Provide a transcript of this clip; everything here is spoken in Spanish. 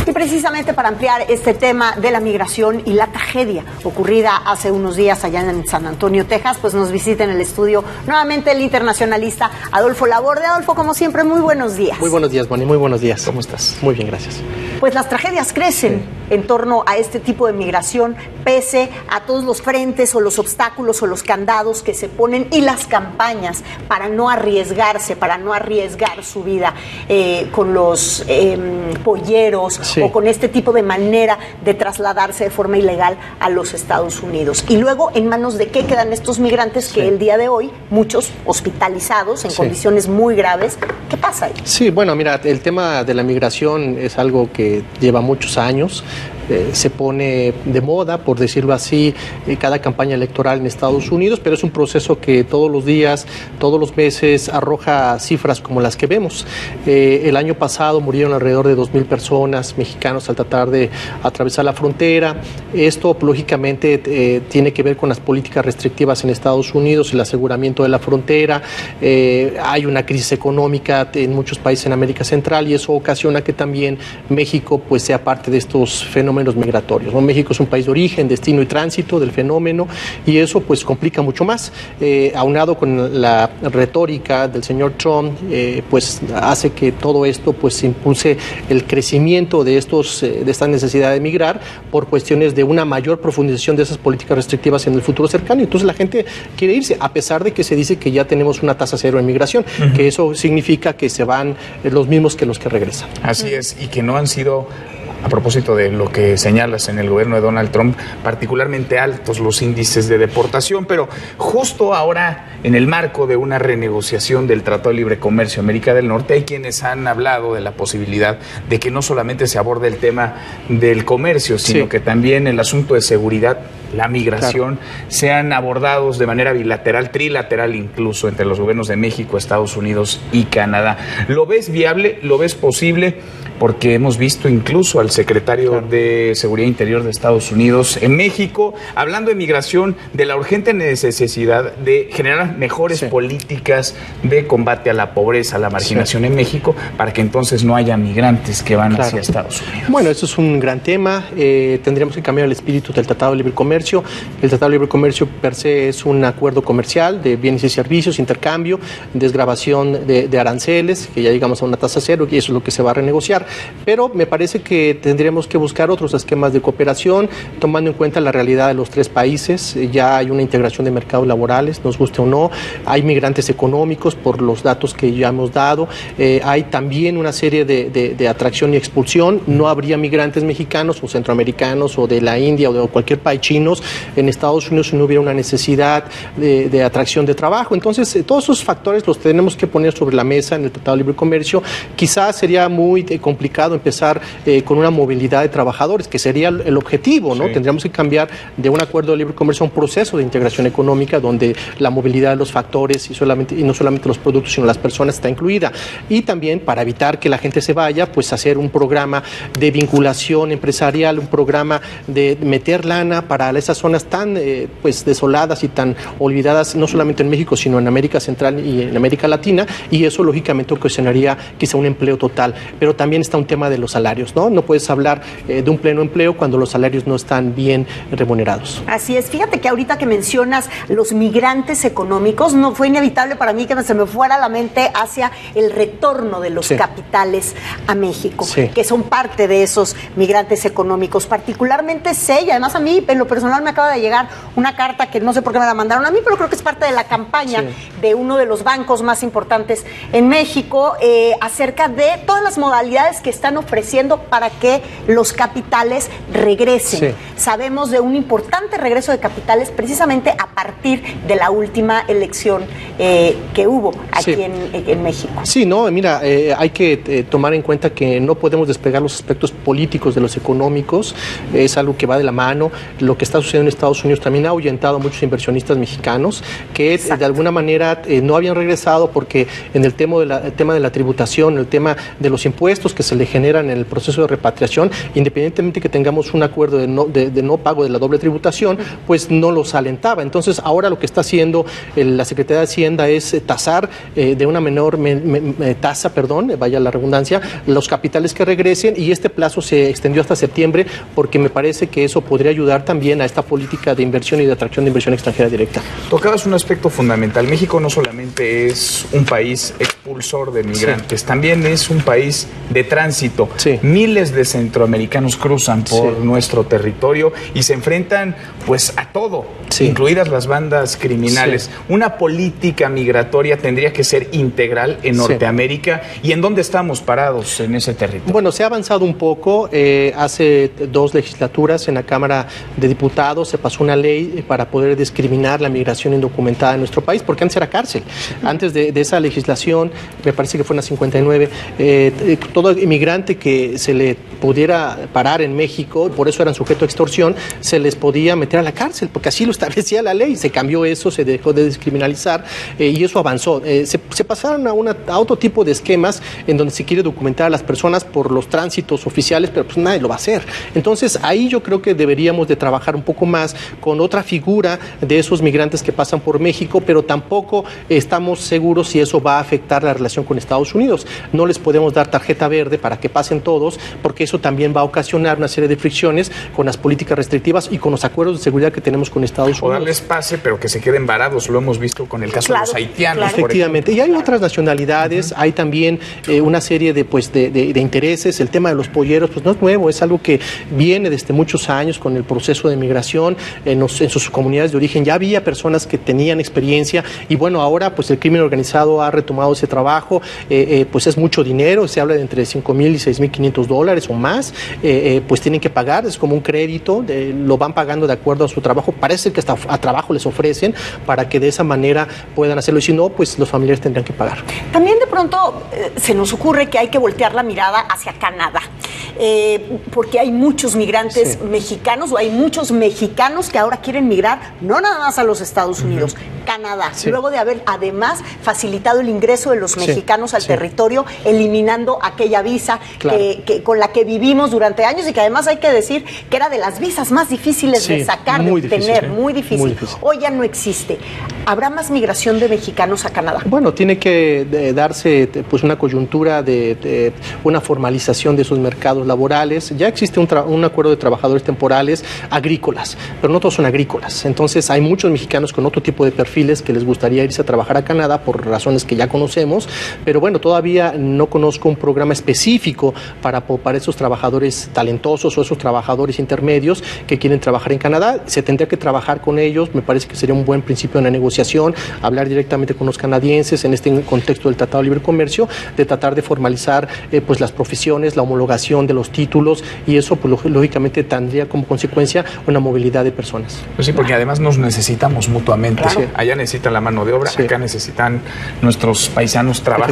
Y precisamente para ampliar este tema de la migración y la tragedia ocurrida hace unos días allá en San Antonio, Texas, pues nos visita en el estudio nuevamente el internacionalista Adolfo Laborde. Adolfo, como siempre, muy buenos días. Muy buenos días, Bonnie, muy buenos días. ¿Cómo estás? Muy bien, gracias. Pues las tragedias crecen en torno a este tipo de migración, pese a todos los frentes o los obstáculos o los candados que se ponen y las campañas para no arriesgarse, para no arriesgar su vida con los polleros o con este tipo de manera de trasladarse de forma ilegal a los Estados Unidos. Y luego, ¿en manos de qué quedan estos migrantes que el día de hoy, muchos hospitalizados en condiciones muy graves? ¿Qué pasa ahí? Sí, bueno, mira, el tema de la migración es algo que lleva muchos años. Se pone de moda, por decirlo así, cada campaña electoral en Estados Unidos, pero es un proceso que todos los días, todos los meses arroja cifras como las que vemos. El año pasado murieron alrededor de 2,000 personas mexicanos al tratar de atravesar la frontera. Esto, lógicamente, tiene que ver con las políticas restrictivas en Estados Unidos, el aseguramiento de la frontera. Hay una crisis económica en muchos países en América Central y eso ocasiona que también México pues sea parte de estos fenómenos migratorios, ¿no? México es un país de origen, destino y tránsito del fenómeno y eso pues complica mucho más. Aunado con la retórica del señor Trump, pues hace que todo esto pues impulse el crecimiento de esta necesidad de migrar por cuestiones de una mayor profundización de esas políticas restrictivas en el futuro cercano. Entonces la gente quiere irse, a pesar de que se dice que ya tenemos una tasa cero en migración, que eso significa que se van los mismos que los que regresan. Así es, y que no han sido, a propósito de lo que señalas en el gobierno de Donald Trump, particularmente altos los índices de deportación, pero justo ahora, en el marco de una renegociación del Tratado de Libre Comercio América del Norte, hay quienes han hablado de la posibilidad de que no solamente se aborde el tema del comercio, sino que también el asunto de seguridad, la migración, sean abordados de manera bilateral, trilateral incluso, entre los gobiernos de México, Estados Unidos y Canadá. ¿Lo ves viable? ¿Lo ves posible? Porque hemos visto incluso al secretario de Seguridad Interior de Estados Unidos en México, hablando de migración, de la urgente necesidad de generar mejores políticas de combate a la pobreza, a la marginación en México, para que entonces no haya migrantes que van hacia Estados Unidos. Bueno, eso es un gran tema. Tendríamos que cambiar el espíritu del Tratado de Libre Comercio. El Tratado de Libre Comercio per se es un acuerdo comercial de bienes y servicios, intercambio, desgravación de aranceles, que ya llegamos a una tasa cero y eso es lo que se va a renegociar. Pero me parece que tendremos que buscar otros esquemas de cooperación, tomando en cuenta la realidad de los tres países. Ya hay una integración de mercados laborales, nos guste o no. Hay migrantes económicos por los datos que ya hemos dado. Hay también una serie de atracción y expulsión. No habría migrantes mexicanos o centroamericanos o de la India o de cualquier país chinos en Estados Unidos si no hubiera una necesidad de atracción de trabajo. Entonces, todos esos factores los tenemos que poner sobre la mesa en el Tratado de Libre Comercio. Quizás sería muy complicado empezar con una movilidad de trabajadores, que sería el objetivo, ¿no? Tendríamos que cambiar de un acuerdo de libre comercio a un proceso de integración económica donde la movilidad de los factores y no solamente los productos, sino las personas está incluida. Y también para evitar que la gente se vaya, pues hacer un programa de vinculación empresarial, un programa de meter lana para esas zonas tan pues desoladas y tan olvidadas, no solamente en México, sino en América Central y en América Latina, y eso lógicamente ocasionaría quizá un empleo total. Pero también está un tema de los salarios, ¿no? No puedes hablar de un pleno empleo cuando los salarios no están bien remunerados. Así es. Fíjate que ahorita que mencionas los migrantes económicos, no fue inevitable para mí que se me fuera a la mente hacia el retorno de los capitales a México, que son parte de esos migrantes económicos. Particularmente sé, y además a mí en lo personal me acaba de llegar una carta que no sé por qué me la mandaron a mí, pero creo que es parte de la campaña de uno de los bancos más importantes en México, acerca de todas las modalidades que están ofreciendo para que los capitales regresen. Sabemos de un importante regreso de capitales precisamente a partir de la última elección que hubo aquí en México. Sí, no, mira, hay que tomar en cuenta que no podemos despegar los aspectos políticos de los económicos, es algo que va de la mano. Lo que está está sucediendo en Estados Unidos también ha ahuyentado a muchos inversionistas mexicanos que de alguna manera no habían regresado porque en el tema de la tributación, el tema de los impuestos que se le generan en el proceso de repatriación, independientemente que tengamos un acuerdo de no pago de la doble tributación, pues no los alentaba. Entonces, ahora lo que está haciendo la Secretaría de Hacienda es tasar de una menor tasa, vaya la redundancia, los capitales que regresen, y este plazo se extendió hasta septiembre porque me parece que eso podría ayudar también a esta política de inversión y de atracción de inversión extranjera directa. Tocabas un aspecto fundamental. México no solamente es un país expulsor de migrantes, también es un país de tránsito. Miles de centroamericanos cruzan por nuestro territorio y se enfrentan pues a todo, incluidas las bandas criminales. Una política migratoria tendría que ser integral en Norteamérica. ¿Y en dónde estamos parados en ese territorio? Bueno, se ha avanzado un poco. Hace 2 legislaturas en la Cámara de Diputados se pasó una ley para poder discriminar la migración indocumentada en nuestro país, porque antes era cárcel. Antes de esa legislación, me parece que fue en la 59, todo inmigrante que se le pudiera parar en México, por eso eran sujeto a extorsión, se les podía meter a la cárcel, porque así lo establecía la ley. Se cambió eso, se dejó de descriminalizar y eso avanzó. Se pasaron a otro tipo de esquemas en donde se quiere documentar a las personas por los tránsitos oficiales, pero pues nadie lo va a hacer. Entonces, ahí yo creo que deberíamos de trabajar un poco más con otra figura de esos migrantes que pasan por México, pero tampoco estamos seguros si eso va a afectar la relación con Estados Unidos. No les podemos dar tarjeta verde para que pasen todos, porque eso también va a ocasionar una serie de fricciones con las políticas restrictivas y con los acuerdos de seguridad que tenemos con Estados Unidos. O darles pase, pero que se queden varados. Lo hemos visto con el caso de los haitianos. Efectivamente. Y hay otras nacionalidades, hay también una serie de intereses. El tema de los polleros pues no es nuevo, es algo que viene desde muchos años con el proceso de migración. En sus comunidades de origen ya había personas que tenían experiencia y bueno, ahora pues el crimen organizado ha retomado ese trabajo. Pues es mucho dinero, se habla de entre $5,000 y $6,500 o más, pues tienen que pagar, es como un crédito, lo van pagando de acuerdo a su trabajo. Parece que hasta a trabajo les ofrecen para que de esa manera puedan hacerlo, y si no, pues los familiares tendrán que pagar. También de pronto se nos ocurre que hay que voltear la mirada hacia Canadá, porque hay muchos migrantes mexicanos, o hay muchos mexicanos que ahora quieren migrar, no nada más a los Estados Unidos, Canadá, luego de haber además facilitado el ingreso de los mexicanos al territorio, eliminando aquella visa que con la que vivimos durante años y que además hay que decir que era de las visas más difíciles de sacar, de obtener, muy difícil. Hoy ya no existe. ¿Habrá más migración de mexicanos a Canadá? Bueno, tiene que darse pues una coyuntura de una formalización de esos mercados laborales. Ya existe un acuerdo de trabajadores temporales agrícolas, pero no todos son agrícolas. Entonces hay muchos mexicanos con otro tipo de perfiles que les gustaría irse a trabajar a Canadá por razones que ya conocemos, pero bueno, todavía no conozco un programa específico para esos trabajadores talentosos o esos trabajadores intermedios que quieren trabajar en Canadá. Se tendría que trabajar con ellos, me parece que sería un buen principio en la negociación, hablar directamente con los canadienses en este contexto del Tratado de Libre Comercio, de tratar de formalizar pues las profesiones, la homologación de los títulos, y eso pues lógicamente tendría como consecuencia una movilidad de personas. Pues sí, porque además nos necesitamos mutuamente. Allá necesitan la mano de obra, acá necesitan nuestros paisanos trabajo.